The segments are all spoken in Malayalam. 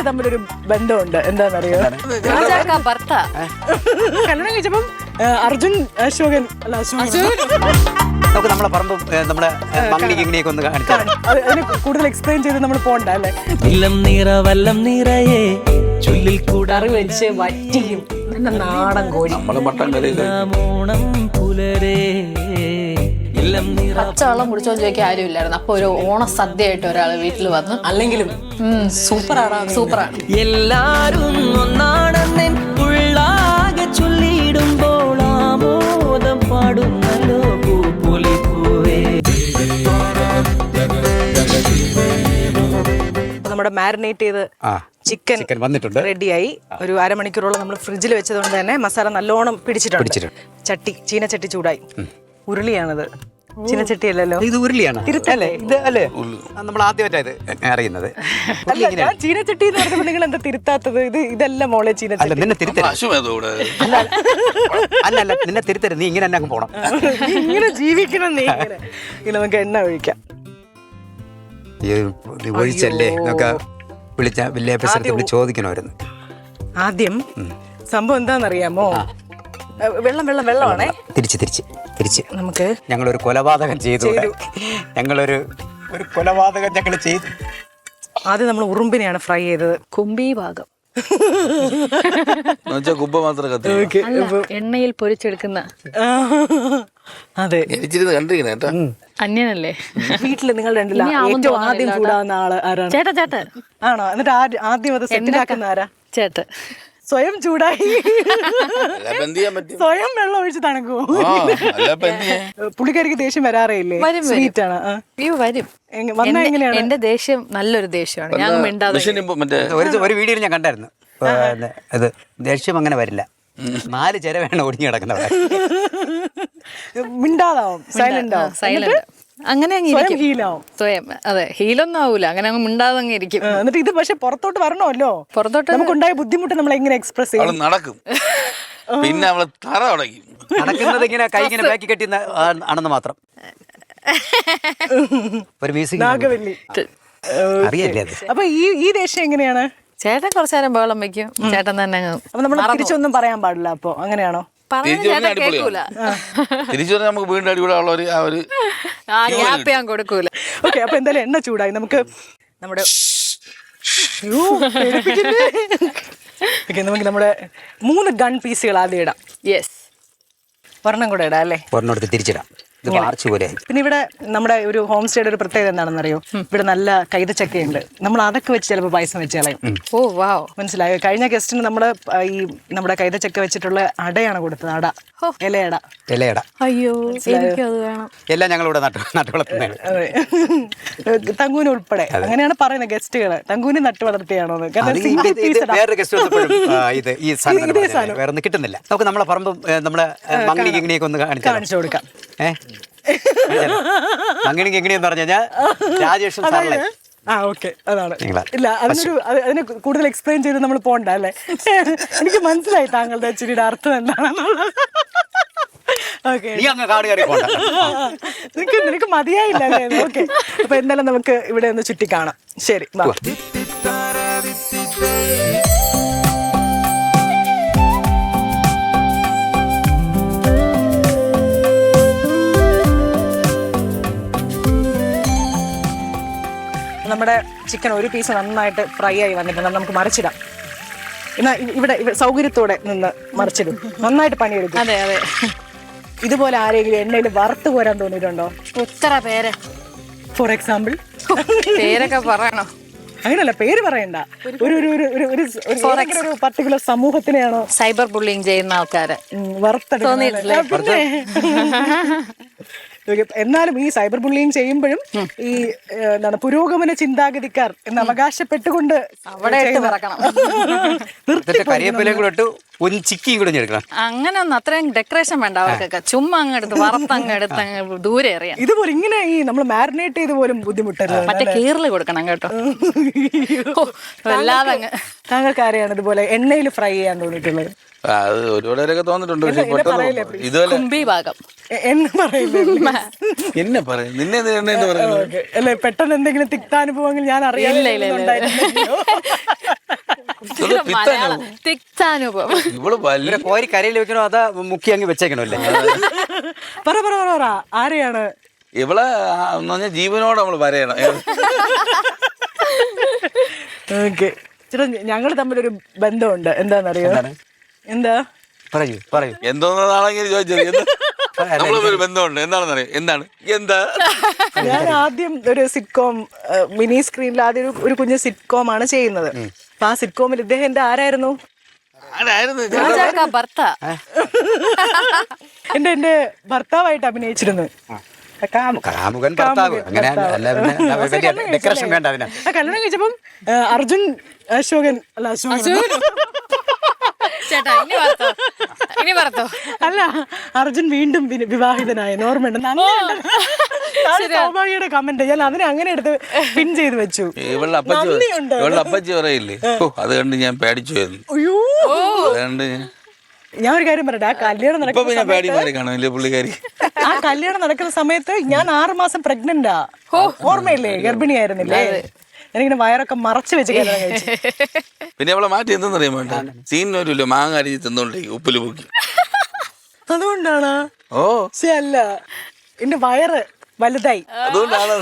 തമ്മിലൊരു ബന്ധമുണ്ട്. എന്താണെന്നറിയോ? കല്യാണം കഴിച്ചപ്പം അർജുൻ അശോകൻ അല്ല നമുക്ക് നമ്മളെ പറമ്പ് നമ്മുടെ മംഗളിക്ക് ഒന്ന് കാണിക്കാം. അതിന് കൂടുതൽ എക്സ്പ്ലെയിൻ ചെയ്ത് നമ്മൾ പോകണ്ട അല്ലേ? വല്ലം നിറയെ ചുല്ലിൽ കറി വെച്ച് വറ്റിയും നാടൻ കോഴി കൂടോണം പുലരേ പച്ചവെള്ളം കുടിച്ചോന്ന് ചോദിക്കാൻ ആരും ഇല്ലായിരുന്നു. അപ്പൊ ഒരു ഓണസദ്യയായിട്ട് ഒരാള് വീട്ടിൽ വന്നു. അല്ലെങ്കിലും സൂപ്പറാണ്. എല്ലാരും ഒന്നാണെന്ന് ഉള്ളാകെ ചൊല്ലിടുമ്പോൾ ആമോദം പാടുന്നല്ലോ പൂപ്പൊലിപ്പൂവേ. നമ്മുടെ മാരിനേറ്റ് ചെയ്ത് ചിക്കൻ വന്നിട്ടുണ്ട്, റെഡിയായി. ഒരു അരമണിക്കൂറോളം നമ്മൾ ഫ്രിഡ്ജിൽ വെച്ചതുകൊണ്ട് തന്നെ മസാല നല്ലോണം പിടിച്ചിട്ടുണ്ട്. ചീനച്ചട്ടി ചൂടായി. ഉരുളിയാണത്, ചീനച്ചട്ടി അല്ലല്ലോ. ഇത് ഉരുളിയാണ് അല്ലേ? ഇത് അല്ലേ നമ്മൾ ആദ്യമായിട്ടാണ് ഇത് അറിയുന്നത്. ചീനച്ചട്ടി എന്ന് പറഞ്ഞപ്പോൾ നിങ്ങൾ എന്താ തിരുത്താത്തത്? ഇതല്ല മോളെ ചീനച്ചട്ടി. നിന്നെ തിരുത്തരുത്, അല്ല നിന്നെ തിരുത്തരുത്. നീ ഇങ്ങനെ തന്നെ പോണം, ഇങ്ങനെ ജീവിക്കണം. നീ ഇങ്ങനെ നമുക്ക് എണ്ണ ഒഴിക്കാം. ഒഴിച്ചല്ലേ നമുക്ക് വിളിച്ച വില്ലേജ് ചോദിക്കണമായിരുന്നു. ആദ്യം സംഭവം എന്താണെന്നറിയാമോ? വെള്ളമാണേ. തിരിച്ച് നമുക്ക് ഞങ്ങളൊരു കൊലപാതകം ചെയ്തു. ഞങ്ങളൊരു കൊലപാതകം ഞങ്ങൾ ചെയ്തു. ആദ്യം നമ്മൾ ഉറുമ്പിനെയാണ് ഫ്രൈ ചെയ്തത്. കുമ്പി ഭാഗം കുമ്പ മാത്രം എണ്ണയിൽ പൊരിച്ചെടുക്കുന്ന. അതെ, കണ്ടിരിക്കണേട്ടാ. അന്യനല്ലേ വീട്ടില് നിങ്ങൾ രണ്ടില്ല ഏറ്റവും ആദ്യം ചൂടാവുന്ന ആള് ആരാണ്? ചേട്ടാ ആണോ? എന്നിട്ട് ആദ്യം അത് സെറ്റിലാക്കുന്ന ആരാ? ചേട്ടൻ സ്വയം ചൂടായി സ്വയം വെള്ളം ഒഴിച്ച് തണുക്കൂ. പുള്ളിക്കാരിക്ക് ദേഷ്യം വരാറേ ഇല്ലേ? സ്വീറ്റ് ആണ്. വരും. വന്നാ എങ്ങനെയാണ്? എന്റെ ദേഷ്യം നല്ലൊരു ദേഷ്യമാണ്. ഞാൻ മിണ്ടാതെ. ഒരു വീഡിയോയിൽ ഞാൻ കണ്ടായിരുന്നു. അത് ദേഷ്യം അങ്ങനെ വരില്ല. 4 ചിരവേണ ഒടിഞ്ഞു കിടക്കുന്നവിടെ. മിണ്ടാതാവും, സൈലന്റ് ആവും. സൈലന്റ് അങ്ങനെ സ്വയം അതെ, ഹീലൊന്നും ആവൂല. അങ്ങനെ അങ്ങ് മിണ്ടാതെ അങ്ങ് ഇരിക്കും. എന്നിട്ട് ഇത് പക്ഷെ പുറത്തോട്ട് വരണമല്ലോ. പുറത്തോട്ട് നമുക്കുണ്ടായ ബുദ്ധിമുട്ട് നമ്മൾ എങ്ങനെ എക്സ്പ്രസ് ചെയ്യും? നടക്കും, പിന്നെ അവള് തറ ഉടക്കും. നടക്കുന്നത് ഇങ്ങനെ കൈ ഇങ്ങനെ ബാക്കി കെട്ടി ആണെന്ന് മാത്രം. ഒരു മ്യൂസിക് അറിയല്ലേ അത്. അപ്പൊ ഈ ദേഷ്യം എങ്ങനെയാണ്? ചേട്ടൻ കുറച്ചു നേരം ബഹളം വെക്കും. ചേട്ടൻ തന്നെ അപ്പൊ നമ്മൾ തിരിച്ചൊന്നും പറയാൻ പാടില്ല. അപ്പൊ അങ്ങനെയാണോ? കേൾക്കൂല. തിരിച്ചു പറഞ്ഞാൽ നമുക്ക് വീണ്ടും അടിപൊളിയുള്ള ഗ്യാപ്പ് ഞാൻ കൊടുക്കൂല. ഓക്കെ, അപ്പൊ എന്തായാലും എണ്ണ ചൂടായി. നമുക്ക് നമ്മുടെ നമുക്ക് നമ്മുടെ 3 ഗൺ പീസുകൾ ആദ്യം ഇടാം. യെസ്, ഒരെണ്ണം കൂടെ ഇടാം അല്ലേ? ഒരെണ്ണം തിരിച്ചിടാം. പിന്നെ ഇവിടെ നമ്മുടെ ഒരു ഹോം സ്റ്റേയുടെ ഒരു പ്രത്യേകത എന്താണെന്നറിയോ? ഇവിടെ നല്ല കൈതച്ചക്കയുണ്ട്. നമ്മൾ അതൊക്കെ വെച്ച് ചിലപ്പോൾ പായസം വെച്ച് കളയും. ഓ വാവ്, മനസ്സിലായോ? കഴിഞ്ഞ ഗസ്റ്റിന് നമ്മള് ഈ നമ്മുടെ കൈതച്ചക്ക വെച്ചിട്ടുള്ള അടയാണ് കൊടുത്തത്. ഇലയട. അയ്യോ, എനിക്കത് വേണം. എല്ലാം ഞങ്ങളിവിടെ നട്ടുവളർത്തുന്നത്. അതെ, തങ്കൂന് ഉൾപ്പെടെ അങ്ങനെയാണ് പറയുന്നത് ഗസ്റ്റുകള്. തങ്കൂന് നട്ടുവളർത്തിയാണോ? വേറൊരു ഗസ്റ്റ് ഈ സാധനം വേറെ ഒന്നും കിട്ടുന്നില്ല. നമുക്ക് നമ്മളെ പറമ്പ് നമ്മുടെ മംഗളിക്ക് എങ്ങനെയൊക്കെ ഒന്ന് കാണിച്ചു കൊടുക്കാം. അങ്ങനെയൊക്കെ എങ്ങനെയെന്ന് പറഞ്ഞു കഴിഞ്ഞാൽ രാജേഷും സാറിലെ അതാണ്. ഇല്ല, അതിന് കൂടുതൽ എക്സ്പ്ലെയിൻ ചെയ്ത് നമ്മൾ പോകണ്ട അല്ലേ? എനിക്ക് മനസ്സിലായി താങ്കളുടെ ചിരിയുടെ അർത്ഥം എന്താണെന്നുള്ളത്. നിനക്ക് മതിയായില്ല അല്ലേ? ഓക്കെ, അപ്പൊ എന്തായാലും നമുക്ക് ഇവിടെ ഒന്ന് ചുറ്റി കാണാം. ശരി, നമ്മുടെ ചിക്കൻ ഒരു പീസ് നന്നായിട്ട് ഫ്രൈ ആയി വന്നിട്ടുണ്ട്. നമുക്ക് മറിച്ചിടാം. എന്നാൽ ഇവിടെ സൗകര്യത്തോടെ നിന്ന് മറിച്ചിടും. നന്നായിട്ട് പണിയെടുക്കും. അതെ അതെ. ഇതുപോലെ ആരെങ്കിലും എണ്ണയിൽ വറുത്ത് പോരാൻ തോന്നിയിട്ടുണ്ടോ? എത്ര പേര്? ഫോർ എക്സാമ്പിൾ പേരൊക്കെ പറയണോ? അങ്ങനെയല്ല, പേര് പറയണ്ട. ഒരു പർട്ടിക്കുലർ സമൂഹത്തിനെയാണോ? സൈബർ ബുള്ളിങ് ചെയ്യുന്ന ആൾക്കാര് വറുത്തെടുത്തിട്ടില്ലേ? എന്നാലും ഈ സൈബർ ബുള്ളിങ് ചെയ്യുമ്പോഴും ഈ എന്താണ് പുരോഗമന ചിന്താഗതിക്കാർ എന്ന് അവകാശപ്പെട്ടുകൊണ്ട് അവിടെ അങ്ങനെ ഒന്നും അത്രയും ഡെക്കറേഷൻ വേണ്ട അവർക്കൊക്കെ. ചുമ്മാ അങ്ങെടുത്ത് വറുത്തങ്ങെടുത്ത് ദൂരെ അറിയാം. ഇതുപോലെ ഇങ്ങനെ ഈ നമ്മൾ മാരിനേറ്റ് ചെയ്ത് പോലും ബുദ്ധിമുട്ടരുത്. മറ്റേ കീറില് കൊടുക്കണം കേട്ടോ. വല്ലാതെ താങ്കൾക്ക് ആരെയാണ് ഇതുപോലെ എണ്ണയിൽ ഫ്രൈ ചെയ്യാൻ തോന്നിയിട്ടുള്ളത്? അത് ഒരുപാടൊക്കെ തോന്നിട്ടുണ്ട്. കുമ്പി ഭാഗം എന്ന് പറയില്ല. എന്നെ പറയും, നിന്നെ അല്ലെ പെട്ടെന്ന് എന്തെങ്കിലും തിക്താനുഭവങ്ങൾ ഞാൻ അറിയാം. മലയാളം തിക്താനുഭവം. ഇവള് വലിയ ഇവരെ കോരി കരയിൽ വെക്കണോ അതാ മുക്കി അങ്ങ് വെച്ചേക്കണോ അല്ലേ? പറ ആരെയാണ്? ഇവളെ എന്ന് പറഞ്ഞാൽ ജീവനോട് നമ്മൾ വരയണം. ഓക്കെ ചേട്ടാ, ഞങ്ങൾ തമ്മിലൊരു ബന്ധമുണ്ട്. എന്താണെന്നറിയോ? എന്താ പറയൂ. എന്തോന്നാണെങ്കിൽ ചോദിച്ചത് നമ്മളൊരു ബന്ധമുണ്ട്. എന്താണെന്നറിയാം. എന്താ ഞാൻ ആദ്യം ഒരു സിറ്റ്കോം മിനി സ്ക്രീനിൽ ആദ്യം ഒരു കുഞ്ഞ് സിറ്റ്കോം ആണ് ചെയ്യുന്നത്. അപ്പൊ ആ സിറ്റ്കോമിൽ ഇദ്ദേഹം എന്റെ ആരായിരുന്നു? രാജാക്ക ഭർത്ത. എന്റെ ഭർത്താവായിട്ട് അഭിനയിച്ചിരുന്നു. കാമുകൻ ഭർത്താവ് അങ്ങനെ അല്ല, പിന്നെ ഡെക്കറേഷൻ വേണ്ട അതിനാ. കല്യാണം കഴിച്ചപ്പം അർജുൻ അശോകൻ അല്ല അശോകൻ ചേട്ടാ ഇനി പറത്തോ. അല്ല, അർജുൻ വീണ്ടും വിവാഹിതനായി. ഓർമ്മയുണ്ട്? സൗഭാഗ്യയുടെ കമന്റ് ഞാൻ അതിനെ അങ്ങനെ എടുത്ത് പിൻ ചെയ്ത് വെച്ചു. ഇവളുടെ അപ്പച്ചി പറയില്ലേ, അത് കണ്ട് ഞാൻ പേടിച്ചു പോയിരുന്നു. അയ്യോ, അതുകൊണ്ട് ഞാൻ ഒരു കാര്യം പറയട്ടെ, ആ കല്യാണം ആ കല്യാണം നടക്കുന്ന സമയത്ത് ഞാൻ 6 മാസം പ്രഗ്നന്റാ. ഓർമ്മയില്ലേ? ഗർഭിണിയായിരുന്നില്ലേ? എനിക്കിങ്ങനെ വയറൊക്കെ മറച്ചു വെച്ച് കല്യാണം കഴിച്ചു. പിന്നെ അവളെ മാറ്റി എന്തെന്നറിയാൻ വേണ്ട, സീനിനൊരു മാങ്ങ അരിഞ്ഞ് തിന്നോണ്ടേ ഉപ്പില് പൊക്കി. അതുകൊണ്ടാണ്. ഓ അല്ല, എന്റെ വയറ് വലുതായി. അതുകൊണ്ടാണ്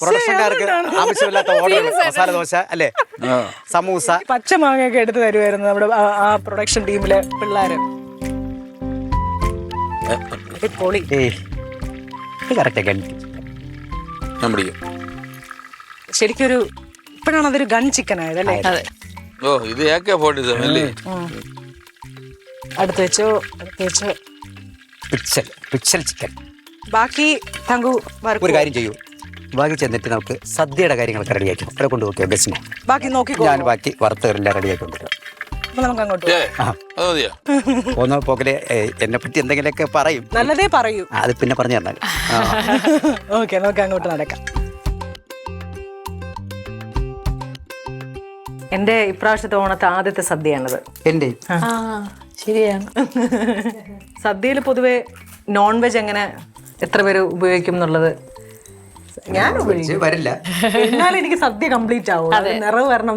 പ്രൊഡക്ഷൻകാർക്ക് ആവശ്യമില്ലാത്ത ഓർഡർ. മസാല ദോശ അല്ലേ, സമൂസ, പച്ച മാങ്ങയൊക്കെ എടുത്ത് തരുമായിരുന്നു നമ്മുടെ ആ പ്രൊഡക്ഷൻ ടീമിലെ പിള്ളേര്. പൊളി. ഞാൻ പിടിക്കും. ശരിക്കൊരു ഇപ്പോഴാണ് അതൊരു ഗൺ ചിക്കൻ ആയത് അല്ലേ? ഓ, ഇത് AK-47 അല്ലേ? അടുത്ത് വെച്ചോ. Pixel chicken. ബാക്കി തങ്കു ഒരു കാര്യം ചെയ്യൂ, ബാക്കി ചെന്നിട്ട് നമുക്ക് സദ്യയുടെ കാര്യങ്ങളൊക്കെ റെഡിയാക്കും. അവിടെ കൊണ്ടുപോക്കിയോ ബസ്സിനെ? ബാക്കി നോക്കിക്കോ. ഞാൻ ബാക്കി വറുത്തവരെല്ലാം റെഡിയാക്കി കൊണ്ടുവരാം. അപ്പൊ നമുക്ക് അങ്ങോട്ട് അത് മതിയോ? പോന്ന പോക്കലെ എന്നെ പറ്റി എന്തെങ്കിലുമൊക്കെ പറയും. നല്ലതേ പറയൂ. അത് പിന്നെ പറഞ്ഞു തന്നാൽ. ഓക്കെ, നമുക്ക് അങ്ങോട്ട് നടക്കാം. എന്റെ ഇപ്രാവശ്യത്തെ ഓണത്തെ ആദ്യത്തെ സദ്യയാണത്. എന്റെ ശരിയാണ്. സദ്യയിൽ പൊതുവെ നോൺ വെജ് എങ്ങനെ എത്ര പേര് ഉപയോഗിക്കും എന്നുള്ളത് ഞാൻ ഉപയോഗിക്കും. വരില്ല, എന്നാലും എനിക്ക് സദ്യ കംപ്ലീറ്റ് ആവും. നിറവ് വരണം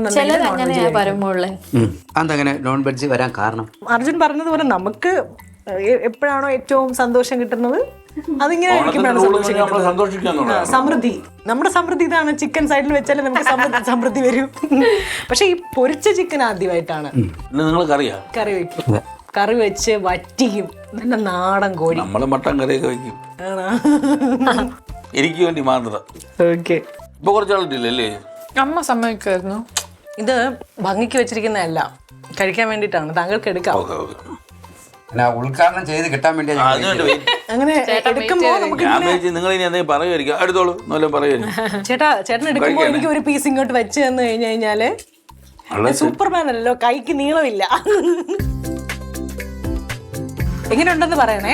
അതങ്ങനെ നോൺ വെജ് വരാൻ കാരണം അർജുൻ പറഞ്ഞതുപോലെ നമുക്ക് എപ്പോഴാണോ ഏറ്റവും സന്തോഷം കിട്ടുന്നത് അതിങ്ങനെ സമൃദ്ധി. നമ്മുടെ സമൃദ്ധി ഇതാണ്. ചിക്കൻ സൈഡിൽ വെച്ചാലേ നമുക്ക് സമൃദ്ധി വരും. പക്ഷെ ഈ പൊരിച്ച ചിക്കൻ ആദ്യമായിട്ടാണ് കറി വെക്കും. കറി വെച്ച് വറ്റിക്കും. നല്ല നാടൻ കോഴി. നമ്മള് മട്ടൻ കറിയൊക്കെ വെക്കും എനിക്ക് വേണ്ടി മാത്രം. ഓക്കെ, ഇപ്പൊ കുറച്ചാളിട്ടില്ലല്ലേ? അമ്മ സമ്മതിക്കുമായിരുന്നു. ഇത് ഭംഗിക്ക് വെച്ചിരിക്കുന്നതല്ല, കഴിക്കാൻ വേണ്ടിയിട്ടാണ്. താങ്കൾക്ക് എടുക്കാം. ഉദ്ഘാടനം ചെയ്ത് കിട്ടാൻ വേണ്ടി അങ്ങനെ എടുക്കുമ്പോ നമുക്ക് നിങ്ങൾ ഇനി എന്തെങ്കിലും പറയുമായിരിക്കും. അടുത്തോളൂ, പറയുമായിരിക്കും. ചേട്ടൻ എടുക്കുമ്പോ എനിക്ക് ഒരു പീസ് ഇങ്ങോട്ട് വെച്ച് തന്നു കഴിഞ്ഞു കഴിഞ്ഞാല് സൂപ്പർമാൻ അല്ലല്ലോ, കൈക്ക് നീളമില്ല. എങ്ങനെയുണ്ടെന്ന് പറയണേ.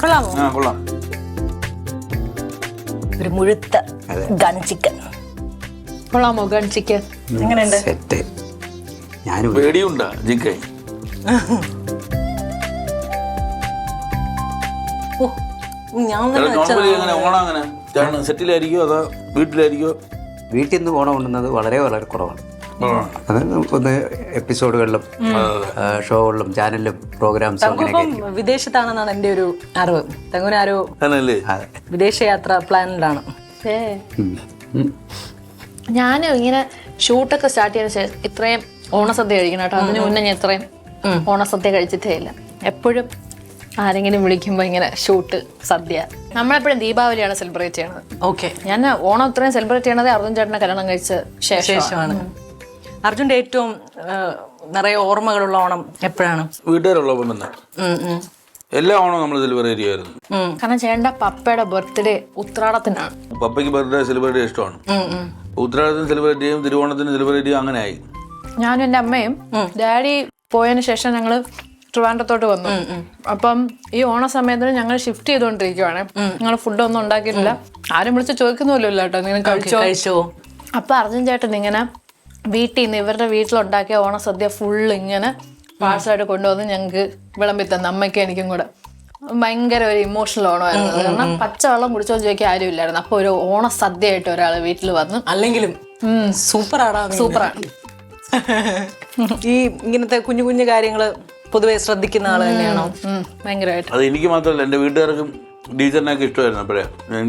കൊള്ളാമോ? കൊള്ളാം. ഒരു മുഴുത്ത ഗൺ ചിക്കൻ. കൊള്ളാമോ ഗൺ ചിക്കൻ? എങ്ങനെയുണ്ട്? സെറ്റ്. ഞാനും പേടിയുണ്ടാ ചിക്കൻ? സെറ്റിലായിരിക്കോ അതോ വീട്ടിലായിരിക്കോ? വീട്ടിൽ നിന്ന് ഓണം ഉണ്ടെന്നത് വളരെ വളരെ കുറവാണ്. അത് ഒന്ന് എപ്പിസോഡുകളിലും ഷോകളിലും ചാനലിലും പ്രോഗ്രാംസും അങ്ങനെയൊക്കെ. വിദേശത്താണെന്നാണ് എന്റെ ഒരു അറിവ്. തെങ്ങുനാരോ വിദേശയാത്ര പ്ലാനിലാണ്. ഞാനും ഇങ്ങനെ ഷൂട്ടൊക്കെ സ്റ്റാർട്ട് ചെയ്യുന്ന ശേഷം ഇത്രയും ഓണസദ്യ കഴിക്കണം കേട്ടോ. അതിന് മുന്നേ ഞാൻ ഇത്രയും ഓണസദ്യ കഴിച്ചിട്ടേ ഇല്ല. എപ്പോഴും ആരെങ്കിലും വിളിക്കുമ്പോൾ ഇങ്ങനെ ഷൂട്ട്, സദ്യ. നമ്മളെപ്പോഴും ദീപാവലിയാണ് സെലിബ്രേറ്റ് ചെയ്യണത്. ഓക്കെ, ഞാൻ ഓണം ഇത്രയും സെലിബ്രേറ്റ് ചെയ്യണത് അർജുൻ ചേട്ടനെ കല്യാണം കഴിച്ച ശേഷമാണ്. അർജുന്റെ ഏറ്റവും നിറയെ ഓർമ്മകളുള്ള ഓണം എപ്പോഴാണ്? വീട്ടുകാരുള്ളപ്പം തന്നെ എല്ലാ ഓണവും നമ്മൾ സെലിബ്രേറ്റ് ചെയ്യുമായിരുന്നു. കാരണം ചേട്ടൻ്റെ പപ്പയുടെ ബർത്ത്ഡേ ഉത്രാടത്തിനാണ്. പപ്പയ്ക്ക് ബർത്ത്ഡേ സെലിബ്രേറ്റ് ചെയ്യാൻ ഇഷ്ടമാണ്. ഉത്രാടത്തിന് സെലിബ്രേറ്റ് ചെയ്യും, തിരുവോണത്തിന് സെലിബ്രേറ്റ് ചെയ്യും. അങ്ങനെ ആയി. ഞാനും എൻ്റെ അമ്മയും ഡാഡി പോയതിനു ശേഷം ഞങ്ങള് ട്രിവാൻഡ്രത്തോട്ട് വന്നു. അപ്പം ഈ ഓണ സമയത്തിന് ഞങ്ങൾ ഷിഫ്റ്റ് ചെയ്തുകൊണ്ടിരിക്കുവാണ്. ഞങ്ങൾ ഫുഡൊന്നും ഉണ്ടാക്കിയിട്ടില്ല. ആരും വിളിച്ച് ചോദിക്കുന്നില്ല കേട്ടോ, നിങ്ങൾ കഴിച്ചോ? അപ്പൊ അർജുൻ ചേട്ടൻ ഇങ്ങനെ വീട്ടിൽ നിന്ന് ഇവരുടെ വീട്ടിലുണ്ടാക്കിയ ഓണസദ്യ ഫുള്ള് ഇങ്ങനെ പാഴ്സലായിട്ട് കൊണ്ടുവന്ന് ഞങ്ങൾക്ക് വിളമ്പി തന്നു, അമ്മയ്ക്കും എനിക്കും കൂടെ. ഭയങ്കര ഒരു ഇമോഷണൽ ഓണമായിരുന്നു. കാരണം പച്ചവെള്ളം കുടിച്ചോ ചോദിക്കാൻ ആരും ഇല്ലായിരുന്നു. അപ്പൊ ഒരു ഓണസദ്യ ആയിട്ട് ഒരാൾ വീട്ടിൽ വന്നു. അല്ലെങ്കിലും സൂപ്പറാണ്. സൂപ്പറാണ്. ഈ ഇങ്ങനത്തെ കുഞ്ഞു കുഞ്ഞു കാര്യങ്ങള് പൊതുവെ ശ്രദ്ധിക്കുന്ന ആള് തന്നെയാണോ? ഭയങ്കരമായിട്ട്. അത് എനിക്ക് മാത്രമല്ല, എൻ്റെ വീട്ടുകാർക്കും ടീച്ചറിനൊക്കെ ഇഷ്ടമായിരുന്നു. അപ്പോഴേ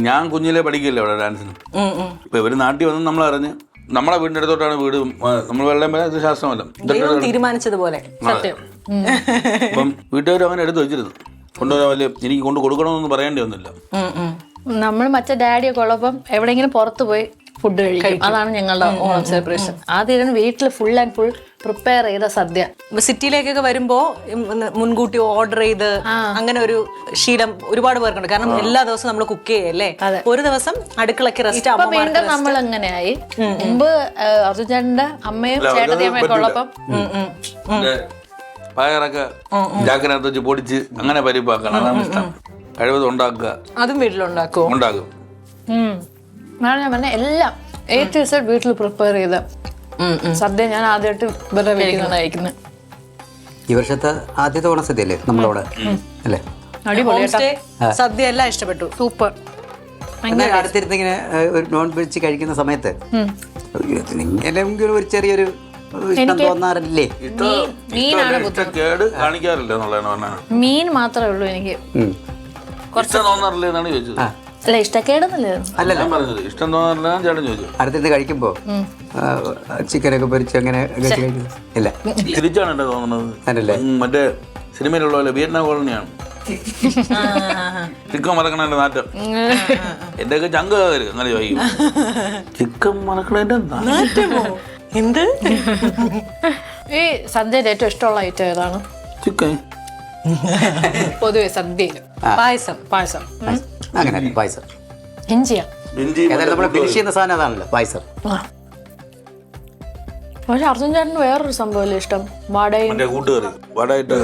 ഞാൻ കുഞ്ഞിലെ പഠിക്കില്ല അവിടെ ഡാൻസിന്. ഇപ്പൊ ഇവര് നാട്ടിൽ വന്ന് നമ്മളറിഞ്ഞ് നമ്മളെ വീടിൻ്റെ അടുത്തോട്ടാണ് വീട്. നമ്മൾ വെള്ളം വരെ ഇത് ശാസ്ത്രമല്ല, ദൈവം തീരുമാനിച്ചതുപോലെ. സത്യം. അപ്പം വീട്ടുകാരും അങ്ങനെ എടുത്ത് വെച്ചിരുന്നു. കൊണ്ടുവരാൻ വലിയ എനിക്ക് കൊണ്ട് കൊടുക്കണമെന്നൊന്നും പറയേണ്ടി വന്നില്ല. നമ്മൾ മറ്റേ ഡാഡിയൊക്കെ ഉള്ളപ്പം എവിടെയെങ്കിലും പുറത്ത് പോയി ഫുഡ് കഴിക്കും. അതാണ് ഞങ്ങളുടെ ഓണം സെലിബ്രേഷൻ. ആദ്യം വീട്ടിൽ ഫുൾ ആൻഡ് ഫുൾ പ്രിപ്പയർ ചെയ്ത സദ്യ. സിറ്റിയിലേക്കൊക്കെ വരുമ്പോ മുൻകൂട്ടി ഓർഡർ ചെയ്ത് അങ്ങനെ ഒരു ശീലം ഒരുപാട് പേർക്കുണ്ട്. കാരണം എല്ലാ ദിവസവും നമ്മൾ കുക്ക് ചെയ്യല്ലേ, ഒരു ദിവസം അടുക്കളക്ക് റെസ്റ്റ്. ഇപ്പൊ വീണ്ടും നമ്മൾ എങ്ങനെയായി. മുമ്പ് അർജുൻ ചേട്ടന്റെ അമ്മയും ചേട്ടത്തിയമ്മയൊക്കെ ഉള്ളപ്പം പയറൊക്കെ ജാക്കിനകത്ത് വെച്ച് പൊടിച്ച് അങ്ങനെ പരിപ്പാക്കണം. അതാണ് ഇഷ്ടം. കഴിവത് ഉണ്ടാക്കുക. അതും വീട്ടിലുണ്ടാക്കും. ഉണ്ടാക്കും. ഞാൻ പറഞ്ഞ എല്ലാം A to Z വീട്ടിൽ പ്രിപ്പയർ ചെയ്ത സദ്യ ഞാൻ ആദ്യമായിട്ട് ഇവരുടെ കഴിക്കുന്നത്. ഈ വർഷത്തെ ആദ്യത്തെ ഓണസദ്യ അല്ലേ നമ്മളവിടെ അല്ലേ? അടിപൊളി സദ്യ എല്ലാം ഇഷ്ടപ്പെട്ടു. സൂപ്പർ. അടുത്തിരുന്ന് ഇങ്ങനെ ഒരു നോൺ വെജ് കഴിക്കുന്ന സമയത്ത് ഇങ്ങനെയെങ്കിലും ഒരു ചെറിയൊരു ഇഷ്ടം തോന്നാറില്ലേ? കേട് കാണിക്കാറില്ല എന്നുള്ളതാണ് പറഞ്ഞത്. മീൻ മാത്രമേ ഉള്ളൂ എനിക്ക്. ഇഷ്ടം തോന്നാറില്ല എന്നാണ് ചോദിച്ചത്. അല്ല, ഇഷ്ടക്കേടൊന്നുമില്ല. അല്ലല്ല, പറഞ്ഞത് ഇഷ്ടം തോന്നാറില്ല ചേട്ടൻ ചോദിച്ചു. അടുത്തിരുന്ന് കഴിക്കുമ്പോ ചിക്കനൊക്കെ പൊരിച്ച് അങ്ങനെ ഇല്ല. തിരിച്ചാണ് എന്റെ തോന്നുന്നത്. അതല്ലേ മറ്റേ സിനിമയിലുള്ള പോലെ വിയറ്റ്നാം കോളനിയാണ്. ചിക്കൻ മറക്കണതിന്റെ നാറ്റം. എന്റെ ഒക്കെ ചങ്ക് കയറി അങ്ങനെ ചോദിക്കും. ചിക്കൻ മറക്കണതിന്റെ നാറ്റമോ? എന്ത്? ഈ സദ്യയിൽ ഏറ്റവും ഇഷ്ടമുള്ള ഐറ്റം ഏതാണ്? ചിക്കൻ. പൊതുവെ സദ്യയിൽ പായസം. പായസം അങ്ങനെ പായസം. ഇഞ്ചിയാ. ഏതായാലും നമ്മൾ ഫിനിഷ് ചെയ്യുന്ന സാധനം അതാണല്ലോ പായസം. പക്ഷെ അർജുൻ ചേട്ടന് വേറൊരു സംഭവമല്ലേ ഇഷ്ടം? വടയും. കൂട്ടുകറി വടയിട്ട്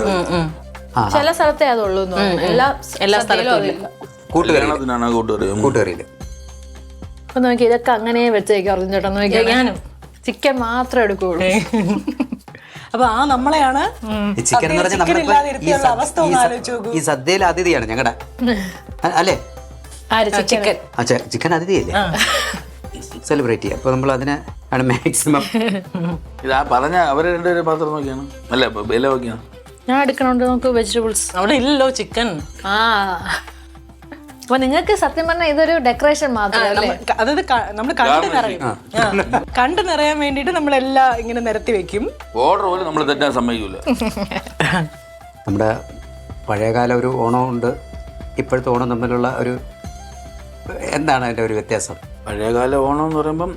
ചില സ്ഥലത്തേ അതുള്ളൂ. എല്ലാ സ്ഥലത്തും അതില്ല. കൂട്ടുകറിയില് അപ്പൊ നോക്കി ഇതൊക്കെ അങ്ങനെ വെച്ചേക്കും അർജുൻ ചേട്ടൻ. നോക്കിയാൽ ഞാനും ചിക്കൻ മാത്രമേ എടുക്കുള്ളൂ. അപ്പൊ ആ നമ്മളെയാണ് ചിക്കൻ എന്ന് പറഞ്ഞാൽ ഈ സദ്യയിലെ അതിഥിയാണ് ഞങ്ങളുടെ അല്ലേ? ചിക്കൻ. ചിക്കൻ അതിഥിയല്ലേ സെലിബ്രേറ്റ് ചെയ്യുക. അപ്പൊ നമ്മൾ അതിനെ ആണ് മാക്സിമം. ഇതാ പറഞ്ഞ അവരെ രണ്ടുപേരും പാത്രം നോക്കിയാണ് അല്ലേ വില നോക്കിയാണ്. ഞാൻ എടുക്കണോണ്ട് നമുക്ക് വെജിറ്റബിൾസ് അവിടെ ഇല്ലല്ലോ ചിക്കൻ. അപ്പൊ നിങ്ങൾക്ക് സത്യം പറഞ്ഞാൽ ഇതൊരു ഡെക്കറേഷൻ മാത്രമല്ലേ? അതായത് നമ്മൾ കണ്ടു നിറയും. കണ്ടു നിറയാൻ വേണ്ടിട്ട് നമ്മളെല്ലാം ഇങ്ങനെ നിരത്തി വെക്കും. ഓർഡർ പോലും നമ്മൾ തെറ്റാൻ സമ്മതിക്കൂല. നമ്മുടെ പഴയകാല ഒരു ഓണം ഉണ്ട്, ഇപ്പോഴത്തെ ഓണം തമ്മിലുള്ള ഒരു എന്താണ് അതിൻ്റെ ഒരു വ്യത്യാസം? പഴയകാല ഓണം എന്ന് പറയുമ്പം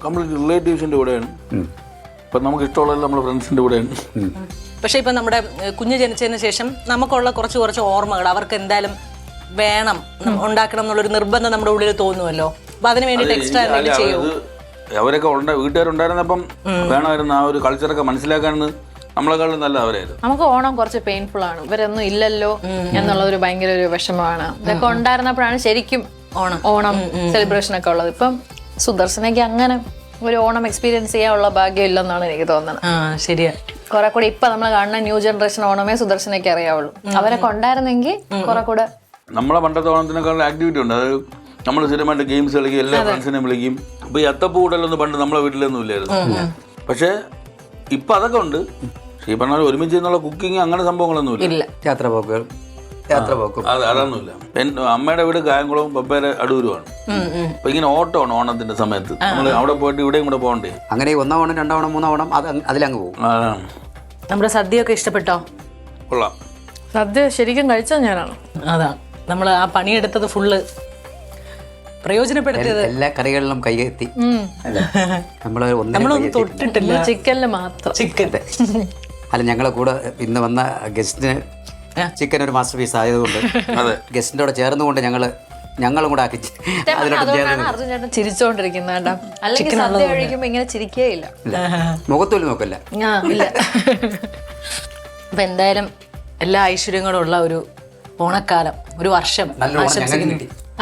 കംപ്ലീറ്റ് റിലേറ്റീവ്സിൻ്റെ കൂടെയാണ്. ഇപ്പം നമുക്ക് ഇഷ്ടമുള്ള നമ്മുടെ ഫ്രണ്ട്സിൻ്റെ കൂടെയാണ്. പക്ഷെ ഇപ്പം നമ്മുടെ കുഞ്ഞ് ജനിച്ചതിന് ശേഷം നമുക്കുള്ള കുറച്ച് ഓർമ്മകൾ അവർക്ക് എന്തായാലും വേണം, ഉണ്ടാക്കണം എന്നുള്ളൊരു നിർബന്ധം നമ്മുടെ ഉള്ളിൽ തോന്നുമല്ലോ. അപ്പൊ അതിന് വേണ്ടിട്ട് എക്സ്ട്രാ എന്തെങ്കിലും ചെയ്യും. അവരൊക്കെ വീട്ടുകാരുണ്ടായിരുന്നപ്പം വേണമായിരുന്നു ആ ഒരു കൾച്ചറൊക്കെ മനസ്സിലാക്കാനെന്ന് നമ്മളെക്കാളും നല്ല അവരായിരുന്നു. നമുക്ക് ഓണം കുറച്ച് പെയിൻഫുൾ ആണ്. ഇവരൊന്നും ഇല്ലല്ലോ എന്നുള്ള ഒരു ഭയങ്കര ഒരു വിഷമമാണ്. ഇതൊക്കെ ഉണ്ടായിരുന്നപ്പോഴാണ് ശരിക്കും ഓണം സെലിബ്രേഷൻ ഒക്കെ ഉള്ളത്. ഇപ്പം സുദർശനയ്ക്ക് അങ്ങനെ ഒരു ഓണം എക്സ്പീരിയൻസ് ചെയ്യാനുള്ള ഭാഗ്യം ഇല്ലെന്നാണ് എനിക്ക് തോന്നുന്നത്. ശരിയാ. കുറെ കൂടെ ഇപ്പൊ നമ്മൾ കാണുന്ന ന്യൂ ജനറേഷൻ ഓണമേ സുദർശനയ്ക്ക് അറിയാവുള്ളൂ. അവരൊക്കെ ഉണ്ടായിരുന്നെങ്കിൽ കുറെ കൂടെ. നമ്മളെ പണ്ടത്തെ ഓണത്തിനേക്കാളും ആക്ടിവിറ്റി ഉണ്ട്. അത് നമ്മൾ സ്ഥിരമായിട്ട് ഗെയിംസ് കളിക്കും, എല്ലാ ഫ്രണ്ട്സിനെയും വിളിക്കും. ഇപ്പൊ ഈ അത്തപ്പൂ കൂടലൊന്നും പണ്ട് നമ്മളെ വീട്ടിലൊന്നും ഇല്ലായിരുന്നു. പക്ഷെ ഇപ്പൊ അതൊക്കെ ഉണ്ട്. ഈ പറഞ്ഞ ഒരുമിച്ച് നിന്നുള്ള കുക്കിങ് അങ്ങനെ സംഭവങ്ങളൊന്നും ഇല്ല. യാത്ര പോക്കും അതൊന്നുമില്ല. അമ്മയുടെ വീട് കായംകുളവും പപ്പേരെ അടൂരുമാണ്. അപ്പൊ ഇങ്ങനെ ഓട്ടമാണ് ഓണത്തിന്റെ സമയത്ത്. നമ്മൾ അവിടെ പോയിട്ട് ഇവിടെയും കൂടെ പോകണ്ടേ. അങ്ങനെ 1 ഓണം 2 ഓണം 3 ഓണം അതിലങ്ങ് പോകും. നമ്മുടെ സദ്യയൊക്കെ ഇഷ്ടപ്പെട്ടോ? കൊള്ളാം. സദ്യ ശരിക്കും കഴിച്ചത് ഞാനാണ്. അതാ നമ്മൾ ആ പണിയെടുത്തത് ഫുള്ള് പ്രയോജനപ്പെടുത്തിയത്. എല്ലാ കറികളിലും കൈയെത്തി. നമ്മളൊന്നും തൊട്ടിട്ടില്ല. ചിക്കനില് മാത്രം. ചിക്കൻ അല്ല, ഞങ്ങളെ കൂടെ ഇന്ന് വന്ന ഗസ്റ്റിന് ചിക്കൻ ഒരു മാസ്റ്റർ പീസ് ആയതുകൊണ്ട് ഗസ്റ്റിന്റെ കൂടെ ചേർന്നുകൊണ്ട് ഞങ്ങളും കൂടെ ആക്കി അതുകൊണ്ടാണ് അർജുൻ ചേട്ടൻ ചിരിച്ചോണ്ടിരിക്കുന്നത്. അല്ലെങ്കിൽ സദ്യ കഴിക്കുമ്പോ ഇങ്ങനെ ചിരിക്കേ ഇല്ല, മുഖത്തോലും നോക്കല്ല. അപ്പൊ എന്തായാലും എല്ലാ ഐശ്വര്യങ്ങളും ഉള്ള ഒരു ഓണക്കാലം, ഒരു വർഷം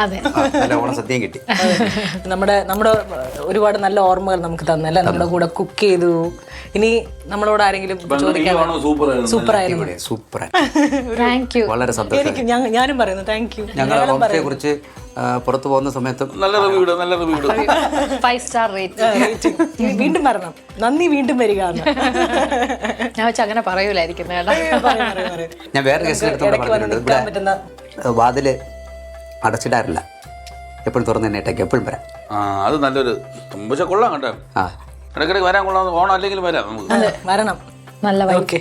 അതെ നല്ല ഓണസദ്യയും കിട്ടി. നമ്മുടെ ഒരുപാട് നല്ല ഓർമ്മകൾ നമുക്ക് തന്നല്ലേ, നമ്മുടെ കൂടെ കുക്ക് ചെയ്തു. ഇനി നമ്മളോട് ആരെങ്കിലും ചോദിക്കാൻ സൂപ്പർ ആയിരുന്നു. Super, thank you. വളരെ സന്തോഷം. എനിക്ക് ഞാനും പറയുന്നു താങ്ക് യു. ഞങ്ങൾ ഹോംസ്റ്റേ കുറിച്ച് പുറത്തു പോകുന്ന സമയത്തും നല്ല റിവ്യൂ ഇടും, നല്ല റിവ്യൂ ഇടും. 5 സ്റ്റാർ റേറ്റ്. വീണ്ടും വരണം, നന്ദി വീണ്ടും വരിക. ഞാൻ വെച്ച് അങ്ങനെ പറയൂലായിരിക്കും കേട്ടോ. ഞാൻ വേറെ ഗസ്റ്റിന്റെ അടുത്തോടെ പറഞ്ഞിട്ടുണ്ട്, ഇവിടെ വാതില് അടച്ചിടാറില്ല, എപ്പോഴും തുറന്നു തന്നെ ഇട്ടേക്ക്, എപ്പോഴും വരാം. അത് നല്ലൊരു പക്ഷെ കൊള്ളാം കേട്ടോ. ആ, ഇടയ്ക്കിടയ്ക്ക് വരാൻ കൊള്ളാം, ഓണം അല്ലെങ്കിലും വരാം നമുക്ക്. വരണം. നല്ല ഓക്കെ.